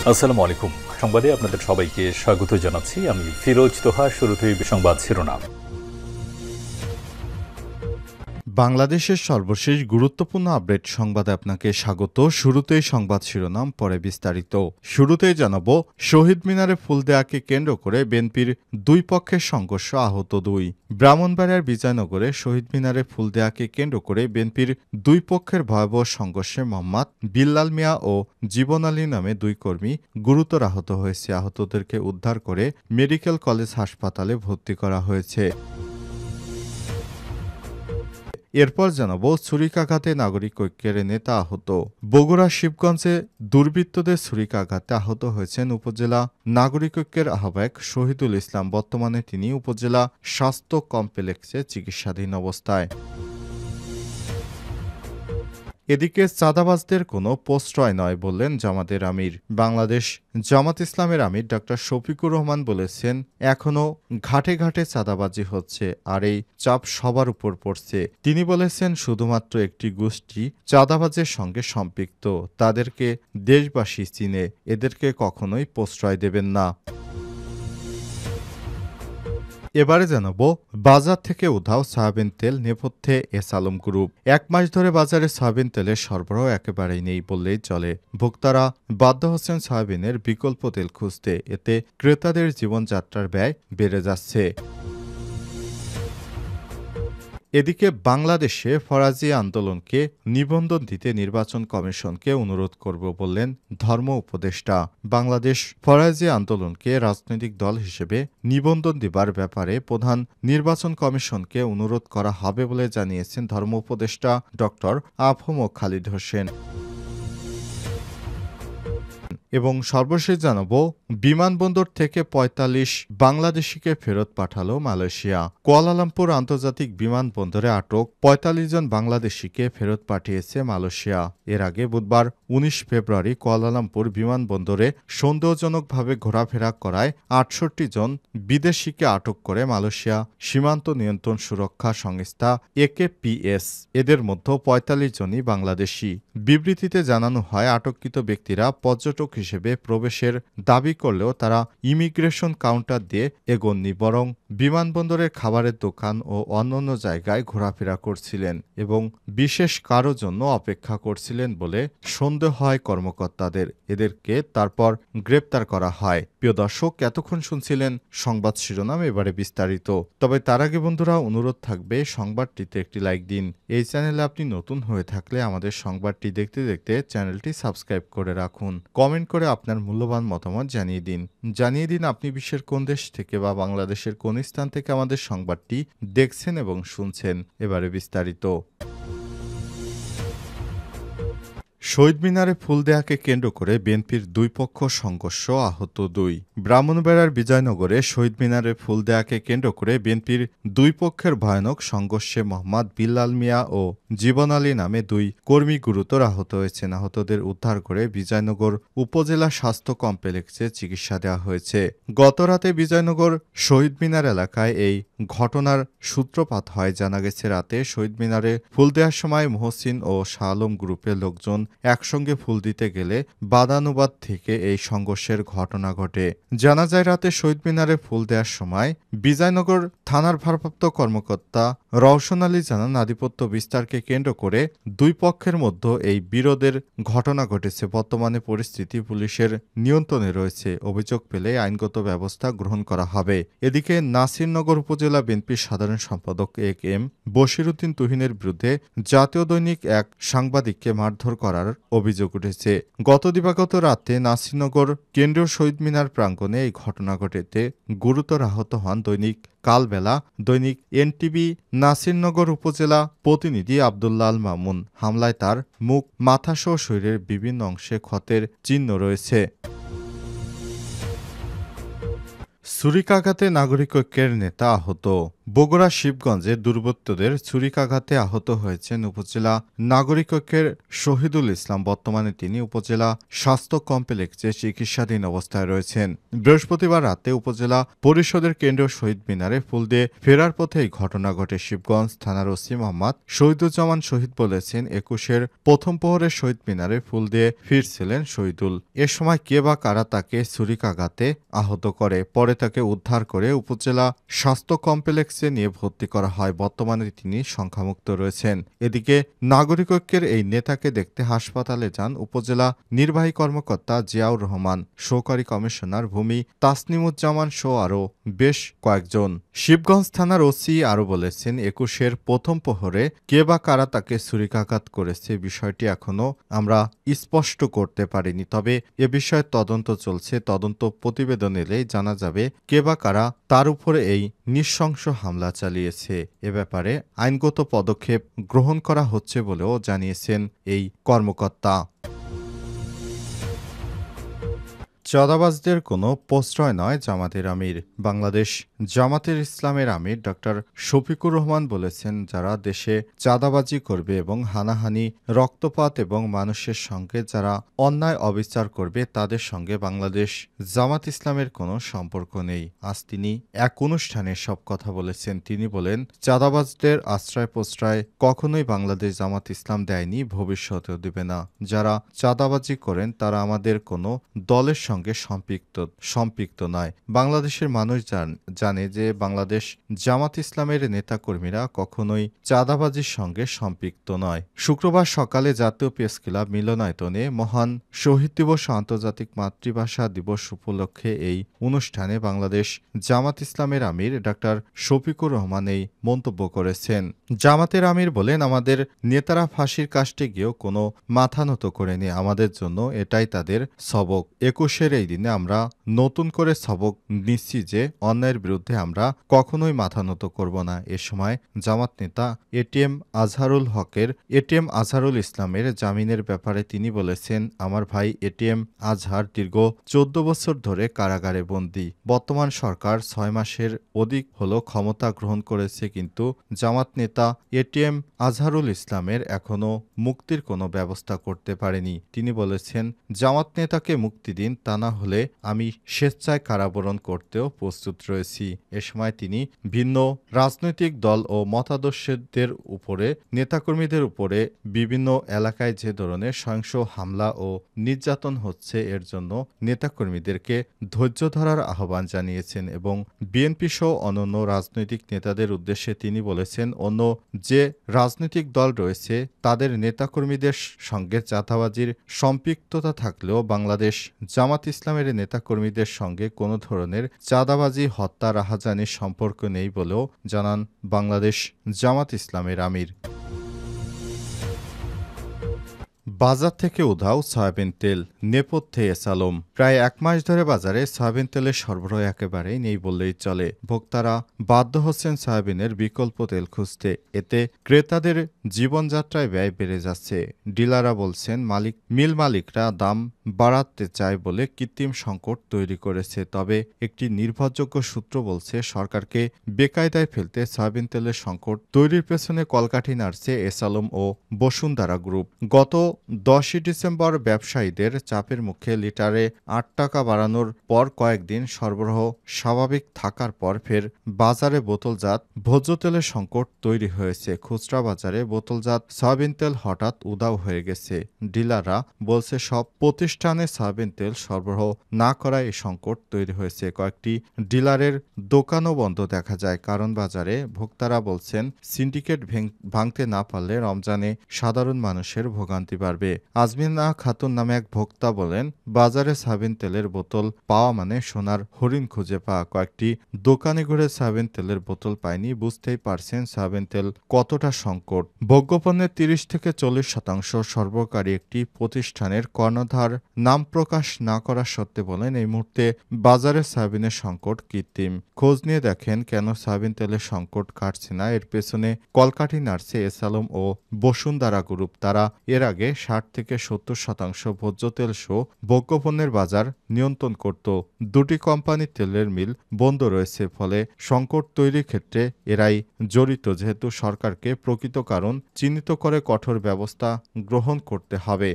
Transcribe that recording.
আসসালামু আলাইকুম। সংবাদে আপনাদের সবাইকে স্বাগত জানাচ্ছি। আমি ফিরোজ তোহা। শুরুতেই সংবাদ শিরোনাম। বাংলাদেশের সর্বশেষ গুরুত্বপূর্ণ আপডেট সংবাদে আপনাকে স্বাগত। শুরুতেই সংবাদ শিরোনাম, পরে বিস্তারিত। শুরুতেই জানাবো, শহীদ মিনারে ফুল দেয়াকে কেন্দ্র করে বিএনপির দুই পক্ষের সংঘর্ষ, আহত 2। ব্রাহ্মণবাড়িয়ার বিজয়নগরে শহীদ মিনারে ফুল দেয়াকে কেন্দ্র করে বিএনপির দুই পক্ষের ভয়াবহ সংঘর্ষে মোহাম্মদ বিল্লাল মিয়া ও জীবন আলী নামে 2 কর্মী গুরুতর আহত হয়েছে। আহতদেরকে উদ্ধার করে মেডিকেল কলেজ হাসপাতালে ভর্তি করা হয়েছে। এরপর জানাবো, ছুরিকাঘাতে নাগরিক ঐক্যের নেতা আহত। বগুড়া শিবগঞ্জে দুর্বৃত্তদের ছুরিকাঘাতে আহত হয়েছেন উপজেলা নাগরিক ঐক্যের আহ্বায়ক শহীদুল ইসলাম। বর্তমানে তিনি উপজেলা স্বাস্থ্য কমপ্লেক্সে চিকিৎসাধীন অবস্থায়। এদিকে চাঁদাবাজদের কোনো প্রশ্রয় নয় বললেন জামাতের আমির। বাংলাদেশ জামাত ইসলামের আমির ডা শফিকুর রহমান বলেছেন, এখনও ঘাটে ঘাটে চাঁদাবাজি হচ্ছে, আর এই চাপ সবার উপর পড়ছে। তিনি বলেছেন, শুধুমাত্র একটি গোষ্ঠী চাঁদাবাজের সঙ্গে সম্পৃক্ত, তাদেরকে দেশবাসী চিনে, এদেরকে কখনোই প্রশ্রয় দেবেন না। এবারে জানাবো, বাজার থেকে উধাও সয়াবিন তেল, নেপথ্যে এস আলম গ্রুপ। 1 মাস ধরে বাজারে সয়াবিন তেলের সরবরাহ একেবারেই নেই বললেই চলে। ভোক্তারা বাধ্য হচ্ছেন সয়াবিনের বিকল্প তেল খুঁজতে। এতে ক্রেতাদের জীবনযাত্রার ব্যয় বেড়ে যাচ্ছে। এদিকে বাংলাদেশে ফরাজি আন্দোলনকে নিবন্ধন দিতে নির্বাচন কমিশনকে অনুরোধ করব বললেন ধর্ম উপদেষ্টা। বাংলাদেশ ফরাজি আন্দোলনকে রাজনৈতিক দল হিসেবে নিবন্ধন দেবার ব্যাপারে প্রধান নির্বাচন কমিশনকে অনুরোধ করা হবে বলে জানিয়েছেন ধর্ম উপদেষ্টা ড. আফম খালিদ হোসেন। এবং সর্বশেষ জানাবো, বিমানবন্দর থেকে ৪৫ বাংলাদেশিকে ফেরত পাঠালো মালয়েশিয়া। কুয়ালালামপুর আন্তর্জাতিক বিমানবন্দরে আটক ৪৫ জন বাংলাদেশিকে ফেরত পাঠিয়েছে মালয়েশিয়া। এর আগে বুধবার ১৯ ফেব্রুয়ারি কুয়ালালামপুর বিমানবন্দরে সন্দেহজনকভাবে ঘোরাফেরা করায় ৬৮ জন বিদেশিকে আটক করে মালয়েশিয়া সীমান্ত নিয়ন্ত্রণ সুরক্ষা সংস্থা AKPS। এদের মধ্যে ৪৫ জনই বাংলাদেশি। বিবৃতিতে জানানো হয়, আটককৃত ব্যক্তিরা পর্যটক হিসেবে প্রবেশের দাবি করলেও তারা ইমিগ্রেশন কাউন্টার দিয়ে এগোননি, বরং বিমানবন্দরের খাবারের দোকান ও অন্যান্য জায়গায় ঘোরাফেরা করছিলেন এবং বিশেষ কারো জন্য অপেক্ষা করছিলেন বলে সন্দেহ হয় কর্মকর্তাদের। এদেরকে তারপর গ্রেপ্তার করা হয়। প্রিয় দর্শক, এতক্ষণ শুনছিলেন সংবাদ শিরোনাম, এবারে বিস্তারিত। তবে তার আগে বন্ধুরা, অনুরোধ থাকবে সংবাদটিতে একটি লাইক দিন। এই চ্যানেলে আপনি নতুন হয়ে থাকলে আমাদের সংবাদটি দেখতে দেখতে চ্যানেলটি সাবস্ক্রাইব করে রাখুন। কমেন্ট করে আপনার মূল্যবান মতামত জানিয়ে দিন আপনি বিশ্বের কোন দেশ থেকে বা বাংলাদেশের কোন স্থান থেকে আমাদের সংবাদটি দেখছেন এবং শুনছেন। এবারে বিস্তারিত। শহীদ মিনারে ফুল দেয়াকে কেন্দ্র করে বিএনপির দুই পক্ষ সংঘর্ষ, আহত 2। ব্রাহ্মণবাড়িয়ার বিজয়নগরে শহীদ মিনারে ফুল দেয়াকে কেন্দ্র করে বিএনপির দুই পক্ষের ভয়ানক সংঘর্ষে মোহাম্মদ বিল্লাল মিয়া ও জীবন আলী নামে 2 কর্মী গুরুতর আহত হয়েছেন। আহতদের উদ্ধার করে বিজয়নগর উপজেলা স্বাস্থ্য কমপ্লেক্সে চিকিৎসা দেওয়া হয়েছে। গতরাতে বিজয়নগর শহীদ মিনার এলাকায় এই ঘটনার সূত্রপাত হয়। জানা গেছে, রাতে শহীদ মিনারে ফুল দেওয়ার সময় মহসিন ও শাহ আলম গ্রুপের লোকজন একসঙ্গে ফুল দিতে গেলে বাদানুবাদ থেকে এই সংঘর্ষের ঘটনা ঘটে। জানা যায়, রাতে শহীদ মিনারে ফুল দেওয়ার সময় বিজয়নগর থানার ভারপ্রাপ্ত কর্মকর্তা রওশন আলী জানান, আধিপত্য বিস্তারকে কেন্দ্র করে দুই পক্ষের মধ্যে এই বিরোধের ঘটনা ঘটেছে। বর্তমানে পরিস্থিতি পুলিশের নিয়ন্ত্রণে রয়েছে। অভিযোগ পেলে আইনগত ব্যবস্থা গ্রহণ করা হবে। এদিকে নাসিরনগর উপজেলা বিএনপির সাধারণ সম্পাদক AM বশিরউদ্দিন তুহিনের বিরুদ্ধে জাতীয় দৈনিক এক সাংবাদিককে মারধর করার অভিযোগ উঠেছে। গত দিবাগত রাতে নাসিরনগর কেন্দ্রীয় শহীদ মিনার প্রাঙ্গণে এই ঘটনা ঘটেতে গুরুতর আহত হন দৈনিক কালবেলা, দৈনিক NTV নাসিরনগর উপজেলা প্রতিনিধি আব্দুল্লাহ আল মামুন। হামলায় তার মুখ, মাথাসহ শরীরের বিভিন্ন অংশে ক্ষতের চিহ্ন রয়েছে। ছুরিকাঘাতে নাগরিক ঐক্যের নেতা আহত। বগুড়া শিবগঞ্জে দুর্বৃত্তদের ছুরিকাঘাতে আহত হয়েছেন উপজেলা নাগরিক ঐক্যের শহীদুল ইসলাম। বর্তমানে তিনি উপজেলা স্বাস্থ্য কমপ্লেক্সে চিকিৎসাধীন অবস্থায় রয়েছেন। বৃহস্পতিবার রাতে উপজেলা পরিষদের কেন্দ্রীয় শহীদ মিনারে ফুল দিয়ে ফেরার পথে এই ঘটনা ঘটে। শিবগঞ্জ থানার ওসি মোহাম্মদ শহীদুজ্জামান শহীদ বলেছেন, ২১-এর প্রথম প্রহরে শহীদ মিনারে ফুল দিয়ে ফিরছিলেন শহীদুল। এ সময় কে বা কারা তাকে ছুরিকাঘাতে আহত করে। পরে তাকে উদ্ধার করে উপজেলা স্বাস্থ্য কমপ্লেক্সে নিয়ে ভর্তি করা হয়। বর্তমানে তিনি সংখ্যামুক্ত রয়েছেন। এদিকে নাগরিক ঐক্যের এই নেতাকে দেখতে হাসপাতালে যান উপজেলা নির্বাহী কর্মকর্তা জিয়াউর রহমান, সহকারী কমিশনার ভূমি তাসনিমুজ্জামান সহ আরও বেশ কয়েকজন। শিবগঞ্জ থানার ওসি আরও বলেছেন, ২১-এর প্রথম প্রহরে কে বা কারা তাকে ছুরিকাঘাত করেছে বিষয়টি এখনও আমরা স্পষ্ট করতে পারিনি। তবে এ বিষয়ে তদন্ত চলছে। তদন্ত প্রতিবেদন এলেই জানা যাবে কে বা কারা তার উপরে এই নৃশংস হামলা চালিয়েছে। এ ব্যাপারে আইনগত পদক্ষেপ গ্রহণ করা হচ্ছে বলেও জানিয়েছেন এই কর্মকর্তা। চাঁদাবাজদের কোনো প্রশ্রয় নয় জামাতের আমির। বাংলাদেশ জামাতের ইসলামের আমির ডক্টর শফিকুর রহমান বলেছেন, যারা দেশে চাঁদাবাজি করবে এবং হানাহানি, রক্তপাত এবং মানুষের সঙ্গে যারা অন্যায় অবিচার করবে তাদের সঙ্গে বাংলাদেশ জামাত ইসলামের কোনো সম্পর্ক নেই। আজ তিনি এক অনুষ্ঠানে সব কথা বলেছেন। তিনি বলেন, চাঁদাবাজদের আশ্রয় প্রশ্রয় কখনোই বাংলাদেশ জামাত ইসলাম দেয়নি, ভবিষ্যতেও দেবে না। যারা চাঁদাবাজি করেন তারা আমাদের কোনো দলের সঙ্গে সম্পৃক্ত নয়। বাংলাদেশের মানুষ জানে যে বাংলাদেশ জামাত ইসলামের নেতাকর্মীরা কখনোই চাঁদাবাজির সঙ্গে সম্পৃক্ত নয়। শুক্রবার সকালে জাতীয় প্রেস ক্লাব মিলনায়তনে মহান শহীদ দিবস ও আন্তর্জাতিক মাতৃভাষা দিবস উপলক্ষে এই অনুষ্ঠানে বাংলাদেশ জামাত ইসলামের আমির ডক্টর শফিকুর রহমান এই মন্তব্য করেছেন। জামাতের আমির বলেন, আমাদের নেতারা ফাঁসির কাস্টে গিয়েও কোনো মাথা নত করেনি। আমাদের জন্য এটাই তাদের সবক। ২১-এর এই দিনে আমরা নতুন করে সবক নিচ্ছি যে অন্যায়ের বিরুদ্ধে আমরা কখনোই মাথা নত করব না। এ সময় জামাত নেতা এটিএম আজহারুল ইসলামের জামিনের ব্যাপারে তিনি বলেছেন, আমার ভাই এটিএম আজহার দীর্ঘ ১৪ বছর ধরে কারাগারে বন্দী। বর্তমান সরকার ৬ মাসের অধিক হল ক্ষমতা গ্রহণ করেছে, কিন্তু জামাত নেতা এটিএম আজহারুল ইসলামের এখনও মুক্তির কোনো ব্যবস্থা করতে পারেনি। তিনি বলেছেন, জামাত নেতাকে মুক্তি দিন, তা না হলে আমি স্বেচ্ছায় কারাবরণ করতেও প্রস্তুত রয়েছি। এ সময় তিনি ভিন্ন রাজনৈতিক দল ও মতাদর্শীদের উপরে, নেতাকর্মীদের উপরে বিভিন্ন এলাকায় যে ধরনের সহিংস হামলা ও নির্যাতন হচ্ছে এর জন্য নেতাকর্মীদেরকে ধৈর্য ধরার আহ্বান জানিয়েছেন এবং বিএনপি সহ অন্যান্য রাজনৈতিক নেতাদের উদ্দেশ্যে তিনি বলেছেন, অন্য যে রাজনৈতিক দল রয়েছে তাদের নেতাকর্মীদের সঙ্গে চাঁদাবাজির সম্পৃক্ততা থাকলেও বাংলাদেশ জামাত ইসলামের নেতাকর্মীদের সঙ্গে কোনো ধরনের চাঁদাবাজি, হত্যা, রাহাজানির সম্পর্ক নেই বলেও জানান বাংলাদেশ জামাত ইসলামের আমির। বাজার থেকে উধাও সয়াবিন তেল, নেপথ্যে এসালম। প্রায় ১ মাস ধরে বাজারে সয়াবিন তেলের সরবরাহ একেবারেই নেই বললেই চলে। ভোক্তারা বাধ্য হচ্ছেন সয়াবিনের বিকল্প তেল খুঁজতে। এতে ক্রেতাদের জীবনযাত্রায় ব্যয় বেড়ে যাচ্ছে। ডিলাররা বলছেন, মিল মালিকরা দাম বাড়াতে চায় বলে কৃত্রিম সংকট তৈরি করেছে। তবে একটি নির্ভরযোগ্য সূত্র বলছে, সরকারকে বেকায়দায় ফেলতে সয়াবিন তেলের সংকট তৈরির পেছনে কলকাঠি নাড়ছে এসালম ও বসুন্ধরা গ্রুপ। গত ১০ই ডিসেম্বর ব্যবসায়ীদের চাপের মুখে লিটারে ৮ টাকা বাড়ানোর পর কয়েকদিন সরবরাহ স্বাভাবিক থাকার পর ফের বাজারে বোতলজাত ভোজ্য তেলের সংকট তৈরি হয়েছে। খুচরা বাজারে বোতলজাত সয়াবিন তেল হঠাৎ উধাও হয়ে গেছে। ডিলাররা বলছে, সব প্রতিষ্ঠানে সয়াবিন তেল সরবরাহ না করায় এই সংকট তৈরি হয়েছে। কয়েকটি ডিলারের দোকানও বন্ধ দেখা যায়। কারণ বাজারে ভোক্তারা বলছেন, সিন্ডিকেট ভাঙতে না পারলে রমজানে সাধারণ মানুষের ভোগান্তি বাড়বে। আজমিনা খাতুন নামে এক ভোক্তা বলেন, বাজারে সয়াবিন তেলের বোতল পাওয়া মানে সোনার হরিণ খুঁজে পাওয়া। কয়েকটি দোকানে ঘুরে সয়াবিন তেলের বোতল পায়নি। বুঝতেই পারছেন সয়াবিন তেল কতটা সংকট। ভোগ্যপণ্যের ৩০ থেকে ৪০% সরবরাহকারী একটি প্রতিষ্ঠানের কর্ণধার নাম প্রকাশ না করা সত্ত্বে বলেন, এই মুহূর্তে বাজারে সয়াবিনের সংকট কৃত্রিম। খোঁজ নিয়ে দেখেন কেন সয়াবিন তেলের সংকট কাটছে না। এর পেছনে কলকাঠি নাড়ছে এসালম ও বসুন্ধরা গ্রুপ। তারা এর আগে 60 থেকে 70% ভোজ্য তেলসহ ভোগ্যপণ্যের বাজার নিয়ন্ত্রণ করত। দুটি কোম্পানির তেলের মিল বন্ধ রয়েছে, ফলে সংকট তৈরির ক্ষেত্রে এরাই জড়িত, যেহেতু সরকারকে প্রকৃত কারণ চিহ্নিত করে কঠোর ব্যবস্থা গ্রহণ করতে হবে।